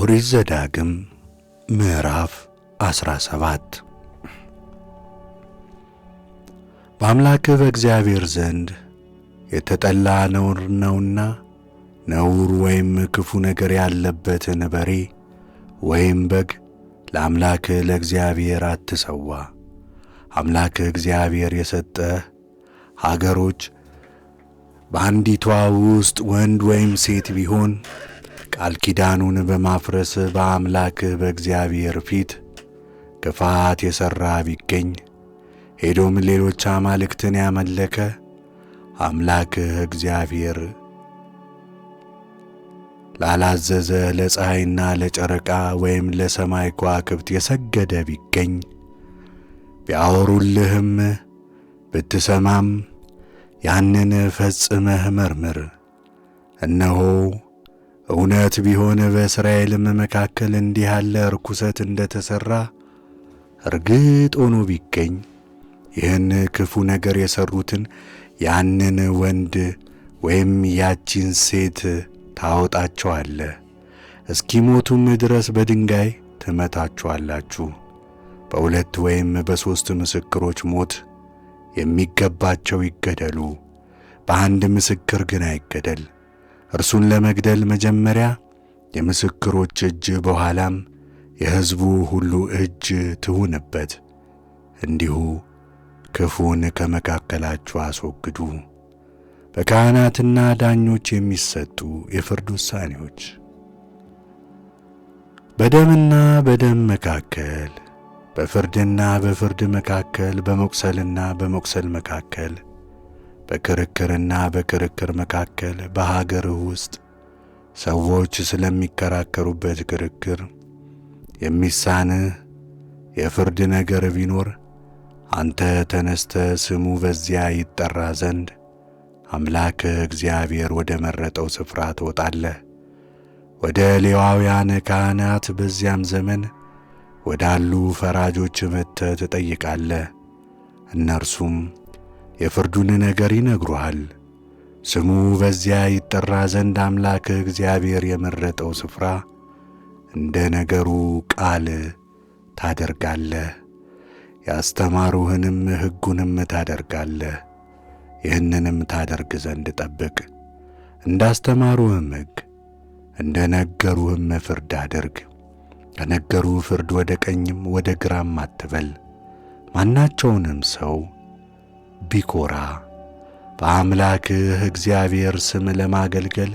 ኦሪት ዘዳግም ምዕራፍ 17 በአምላክህ በእግዚአብሔር ዘንድ የተጠላ ነውር ነውና ነውር ወይም ክፉ ነገር ያለበትን በሬ ወይም በግ ለአምላክህ ለእግዚአብሔር አትሰዋ። አምላክህ እግዚአብሔር የሰጠህ አገሮች በአንዲቷ ውስጥ ወንድ ወይም ሴት ቢሆን ቃል ኪዳኑን በማፍረስ በአምላክህ በእግዚአብሔር ፊት ክፋት የሠራ ቢገኝ ሄዶም ሌሎች አማልክትን ያመለከ አምላክህ እግዚአብሔር ላላዘዘ ለፀሐይና ለጨረቃ ወይም ለሰማይ ከዋክብት የሰገደ ቢገኝ ቢያወሩልህም ብትሰማም ያንን ፈጽመህ መርምር። እነሆ እውነት ቢሆን በእስራኤልም መካከል እንዲህ ያለ ርኩሰት እንደ ተሠራ እርግጥ ሆኖ ቢገኝ ይህን ክፉ ነገር የሠሩትን ያንን ወንድ ወይም ያቺን ሴት ታወጣቸዋለህ፣ እስኪሞቱም ድረስ በድንጋይ ትመታቸዋላችሁ። በሁለት ወይም በሦስት ምስክሮች ሞት የሚገባቸው ይገደሉ፣ በአንድ ምስክር ግን አይገደል። እርሱን ለመግደል መጀመሪያ የምስክሮች እጅ በኋላም የሕዝቡ ሁሉ እጅ ትሁንበት። እንዲሁ ክፉን ከመካከላችሁ አስወግዱ። በካህናትና ዳኞች የሚሰጡ የፍርድ ውሳኔዎች። በደምና በደም መካከል፣ በፍርድና በፍርድ መካከል፣ በመቁሰልና በመቁሰል መካከል፣ በክርክርና በክርክር መካከል፣ በሀገርህ ውስጥ ሰዎች ስለሚከራከሩበት ክርክር የሚሳንህ የፍርድ ነገር ቢኖር አንተ ተነስተህ ስሙ በዚያ ይጠራ ዘንድ አምላክህ እግዚአብሔር ወደ መረጠው ስፍራ ትወጣለህ። ወደ ሌዋውያን ካህናት በዚያም ዘመን ወዳሉ ፈራጆች መጥተህ ትጠይቃለህ። እነርሱም የፍርዱን ነገር ይነግሩሃል። ስሙ በዚያ ይጠራ ዘንድ አምላክህ እግዚአብሔር የመረጠው ስፍራ እንደ ነገሩ ቃል ታደርጋለህ። ያስተማሩህንም ሕጉንም ታደርጋለህ። ይህንንም ታደርግ ዘንድ ጠብቅ። እንዳስተማሩህም ሕግ እንደ ነገሩህም ፍርድ አድርግ። ከነገሩህ ፍርድ ወደ ቀኝም ወደ ግራም አትበል። ማናቸውንም ሰው ቢኮራ በአምላክህ እግዚአብሔር ስም ለማገልገል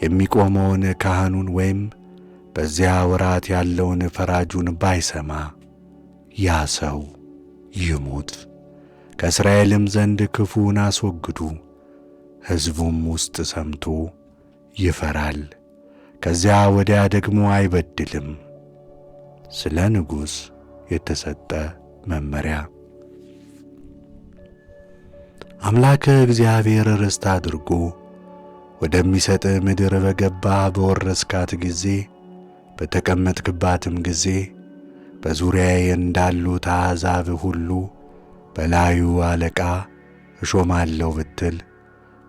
የሚቆመውን ካህኑን ወይም በዚያ ወራት ያለውን ፈራጁን ባይሰማ ያ ሰው ይሙት። ከእስራኤልም ዘንድ ክፉውን አስወግዱ። ሕዝቡም ውስጥ ሰምቶ ይፈራል፣ ከዚያ ወዲያ ደግሞ አይበድልም። ስለ ንጉሥ የተሰጠ መመሪያ። አምላክህ እግዚአብሔር ርስት አድርጎ ወደሚሰጥህ ምድር በገባህ በወረስካት ጊዜ በተቀመጥክባትም ጊዜ በዙሪያዬ እንዳሉት አሕዛብ ሁሉ በላዩ አለቃ እሾማለሁ ብትል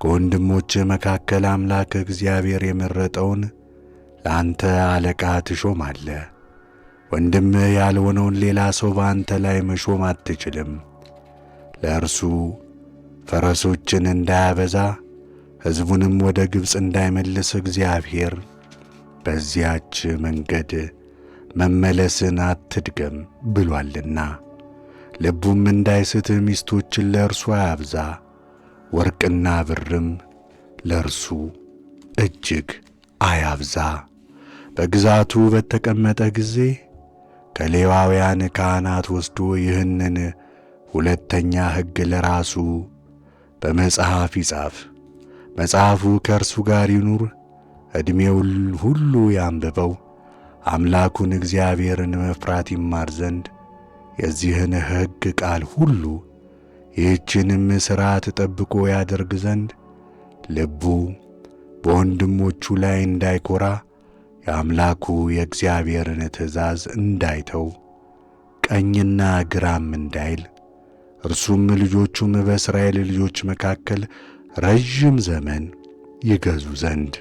ከወንድሞችህ መካከል አምላክህ እግዚአብሔር የመረጠውን ለአንተ አለቃ ትሾማለህ። ወንድምህ ያልሆነውን ሌላ ሰው በአንተ ላይ መሾም አትችልም። ለእርሱ ፈረሶችን እንዳያበዛ ሕዝቡንም ወደ ግብፅ እንዳይመልስ እግዚአብሔር በዚያች መንገድ መመለስን አትድገም ብሏልና። ልቡም እንዳይስት ሚስቶችን ለእርሱ አያብዛ። ወርቅና ብርም ለእርሱ እጅግ አያብዛ። በግዛቱ በተቀመጠ ጊዜ ከሌዋውያን ካህናት ወስዶ ይህንን ሁለተኛ ሕግ ለራሱ በመጽሐፍ ይጻፍ። መጽሐፉ ከእርሱ ጋር ይኑር፣ ዕድሜውን ሁሉ ያንብበው። አምላኩን እግዚአብሔርን መፍራት ይማር ዘንድ የዚህን ሕግ ቃል ሁሉ ይህችንም ሥርዓት ጠብቆ ያደርግ ዘንድ ልቡ በወንድሞቹ ላይ እንዳይኰራ የአምላኩ የእግዚአብሔርን ትእዛዝ እንዳይተው ቀኝና ግራም እንዳይል እርሱም ልጆቹም በእስራኤል ልጆች መካከል ረዥም ዘመን ይገዙ ዘንድ